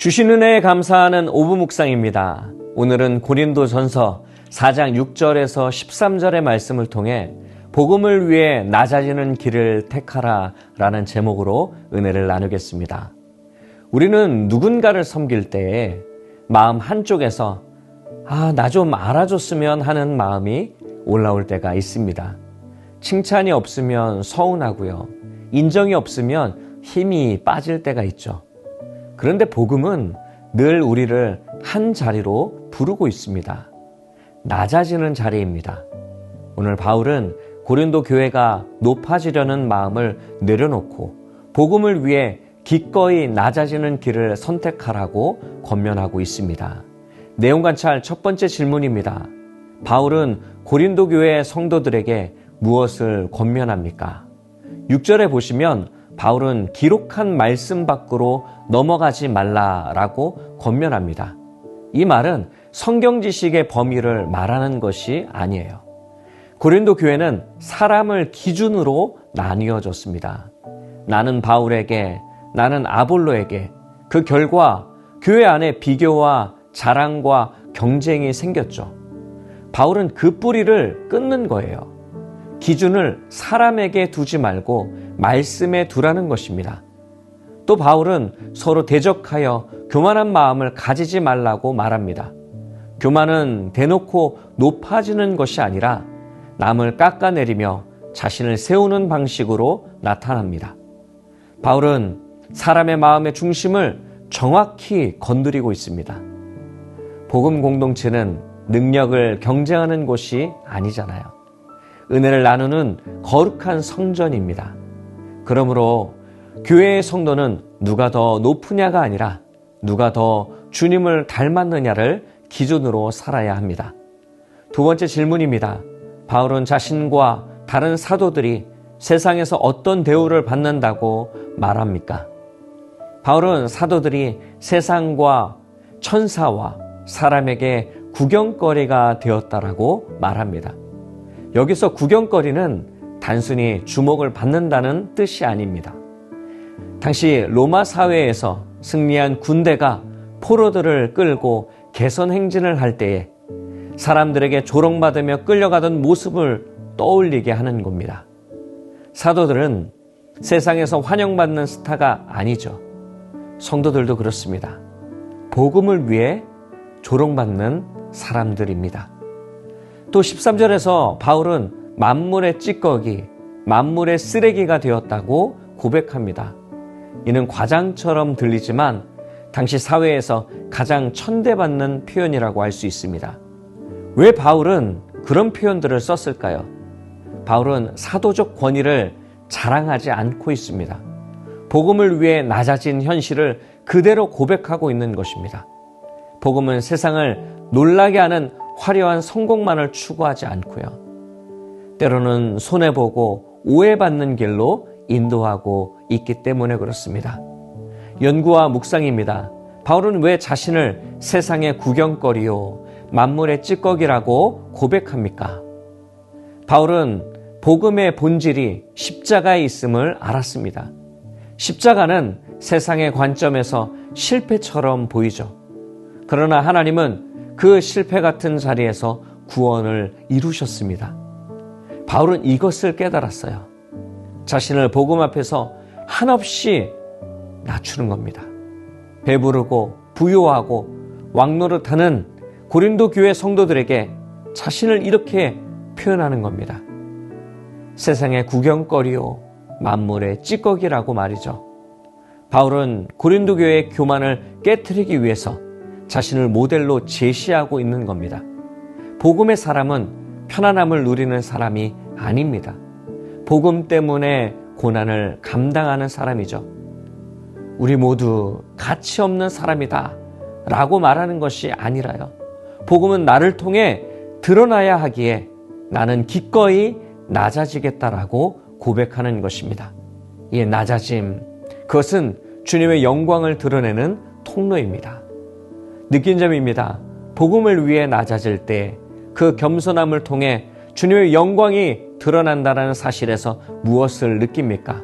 주신 은혜에 감사하는 오부 묵상입니다. 오늘은 고린도전서 4장 6절에서 13절의 말씀을 통해 복음을 위해 낮아지는 길을 택하라 라는 제목으로 은혜를 나누겠습니다. 우리는 누군가를 섬길 때에 마음 한쪽에서 나 좀 알아줬으면 하는 마음이 올라올 때가 있습니다. 칭찬이 없으면 서운하고요. 인정이 없으면 힘이 빠질 때가 있죠. 그런데 복음은 늘 우리를 한 자리로 부르고 있습니다. 낮아지는 자리입니다. 오늘 바울은 고린도 교회가 높아지려는 마음을 내려놓고 복음을 위해 기꺼이 낮아지는 길을 선택하라고 권면하고 있습니다. 내용 관찰 첫 번째 질문입니다. 바울은 고린도 교회 성도들에게 무엇을 권면합니까? 6절에 보시면 바울은 기록한 말씀 밖으로 넘어가지 말라라고 권면합니다. 이 말은 성경 지식의 범위를 말하는 것이 아니에요. 고린도 교회는 사람을 기준으로 나뉘어졌습니다. 나는 바울에게, 나는 아볼로에게, 그 결과 교회 안에 비교와 자랑과 경쟁이 생겼죠. 바울은 그 뿌리를 끊는 거예요. 기준을 사람에게 두지 말고 말씀에 두라는 것입니다. 또 바울은 서로 대적하여 교만한 마음을 가지지 말라고 말합니다. 교만은 대놓고 높아지는 것이 아니라 남을 깎아내리며 자신을 세우는 방식으로 나타납니다. 바울은 사람의 마음의 중심을 정확히 건드리고 있습니다. 복음 공동체는 능력을 경쟁하는 곳이 아니잖아요. 은혜를 나누는 거룩한 성전입니다. 그러므로 교회의 성도는 누가 더 높으냐가 아니라 누가 더 주님을 닮았느냐를 기준으로 살아야 합니다. 두 번째 질문입니다. 바울은 자신과 다른 사도들이 세상에서 어떤 대우를 받는다고 말합니까? 바울은 사도들이 세상과 천사와 사람에게 구경거리가 되었다라고 말합니다. 여기서 구경거리는 단순히 주목을 받는다는 뜻이 아닙니다. 당시 로마 사회에서 승리한 군대가 포로들을 끌고 개선 행진을 할 때에 사람들에게 조롱받으며 끌려가던 모습을 떠올리게 하는 겁니다. 사도들은 세상에서 환영받는 스타가 아니죠. 성도들도 그렇습니다. 복음을 위해 조롱받는 사람들입니다. 또 13절에서 바울은 만물의 찌꺼기, 만물의 쓰레기가 되었다고 고백합니다. 이는 과장처럼 들리지만 당시 사회에서 가장 천대받는 표현이라고 할 수 있습니다. 왜 바울은 그런 표현들을 썼을까요? 바울은 사도적 권위를 자랑하지 않고 있습니다. 복음을 위해 낮아진 현실을 그대로 고백하고 있는 것입니다. 복음은 세상을 놀라게 하는 화려한 성공만을 추구하지 않고요. 때로는 손해보고 오해받는 길로 인도하고 있기 때문에 그렇습니다. 연구와 묵상입니다. 바울은 왜 자신을 세상의 구경거리요, 만물의 찌꺼기라고 고백합니까? 바울은 복음의 본질이 십자가에 있음을 알았습니다. 십자가는 세상의 관점에서 실패처럼 보이죠. 그러나 하나님은 그 실패 같은 자리에서 구원을 이루셨습니다. 바울은 이것을 깨달았어요. 자신을 복음 앞에서 한없이 낮추는 겁니다. 배부르고 부유하고 왕노릇하는 고린도 교회 성도들에게 자신을 이렇게 표현하는 겁니다. 세상의 구경거리요, 만물의 찌꺼기라고 말이죠. 바울은 고린도 교회의 교만을 깨트리기 위해서 자신을 모델로 제시하고 있는 겁니다. 복음의 사람은 편안함을 누리는 사람이 아닙니다. 복음 때문에 고난을 감당하는 사람이죠. 우리 모두 가치 없는 사람이다 라고 말하는 것이 아니라요. 복음은 나를 통해 드러나야 하기에 나는 기꺼이 낮아지겠다라고 고백하는 것입니다. 이 낮아짐, 그것은 주님의 영광을 드러내는 통로입니다. 느낀 점입니다. 복음을 위해 낮아질 때 그 겸손함을 통해 주님의 영광이 드러난다는 사실에서 무엇을 느낍니까?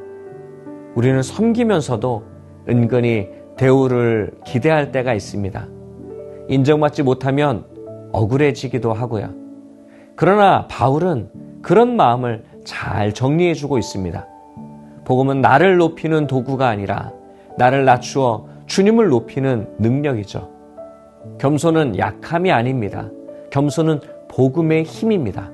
우리는 섬기면서도 은근히 대우를 기대할 때가 있습니다. 인정받지 못하면 억울해지기도 하고요. 그러나 바울은 그런 마음을 잘 정리해주고 있습니다. 복음은 나를 높이는 도구가 아니라 나를 낮추어 주님을 높이는 능력이죠. 겸손은 약함이 아닙니다. 겸손은 복음의 힘입니다.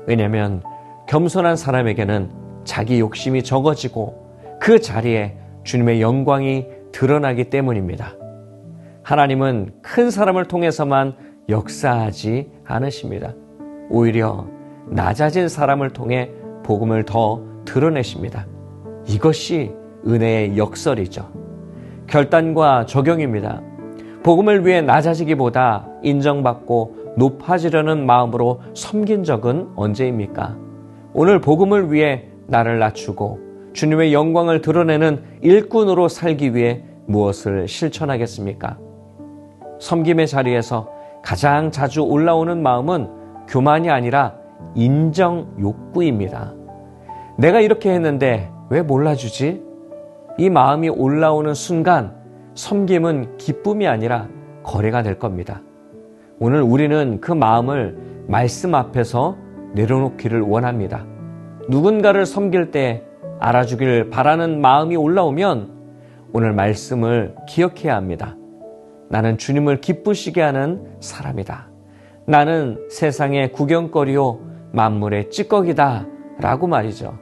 왜냐하면 겸손한 사람에게는 자기 욕심이 적어지고 그 자리에 주님의 영광이 드러나기 때문입니다. 하나님은 큰 사람을 통해서만 역사하지 않으십니다. 오히려 낮아진 사람을 통해 복음을 더 드러내십니다. 이것이 은혜의 역설이죠. 결단과 적용입니다. 복음을 위해 낮아지기보다 인정받고 높아지려는 마음으로 섬긴 적은 언제입니까? 오늘 복음을 위해 나를 낮추고 주님의 영광을 드러내는 일꾼으로 살기 위해 무엇을 실천하겠습니까? 섬김의 자리에서 가장 자주 올라오는 마음은 교만이 아니라 인정 욕구입니다. 내가 이렇게 했는데 왜 몰라주지? 이 마음이 올라오는 순간 섬김은 기쁨이 아니라 거래가 될 겁니다. 오늘 우리는 그 마음을 말씀 앞에서 내려놓기를 원합니다. 누군가를 섬길 때 알아주길 바라는 마음이 올라오면 오늘 말씀을 기억해야 합니다. 나는 주님을 기쁘시게 하는 사람이다. 나는 세상의 구경거리요 만물의 찌꺼기다 라고 말이죠.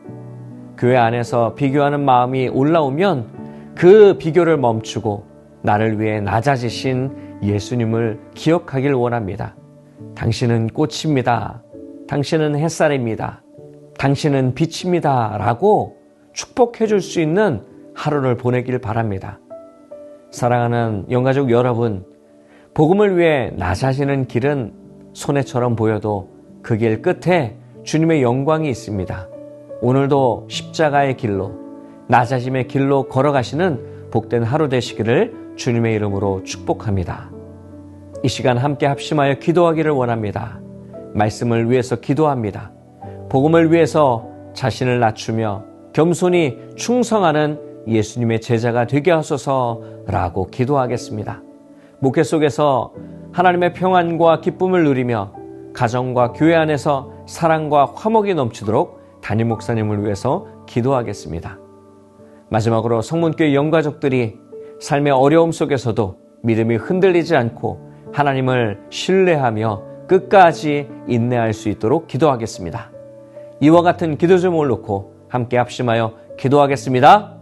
교회 안에서 비교하는 마음이 올라오면 그 비교를 멈추고 나를 위해 낮아지신 예수님을 기억하길 원합니다. 당신은 꽃입니다. 당신은 햇살입니다. 당신은 빛입니다. 라고 축복해 줄 수 있는 하루를 보내길 바랍니다. 사랑하는 영가족 여러분, 복음을 위해 낮아지는 길은 손해처럼 보여도 그 길 끝에 주님의 영광이 있습니다. 오늘도 십자가의 길로, 낮아짐의 길로 걸어가시는 복된 하루 되시기를 주님의 이름으로 축복합니다. 이 시간 함께 합심하여 기도하기를 원합니다. 말씀을 위해서 기도합니다. 복음을 위해서 자신을 낮추며 겸손히 충성하는 예수님의 제자가 되게 하소서라고 기도하겠습니다. 목회 속에서 하나님의 평안과 기쁨을 누리며 가정과 교회 안에서 사랑과 화목이 넘치도록 담임 목사님을 위해서 기도하겠습니다. 마지막으로 성문교회 영가족들이 삶의 어려움 속에서도 믿음이 흔들리지 않고 하나님을 신뢰하며 끝까지 인내할 수 있도록 기도하겠습니다. 이와 같은 기도 제목을 놓고 함께 합심하여 기도하겠습니다.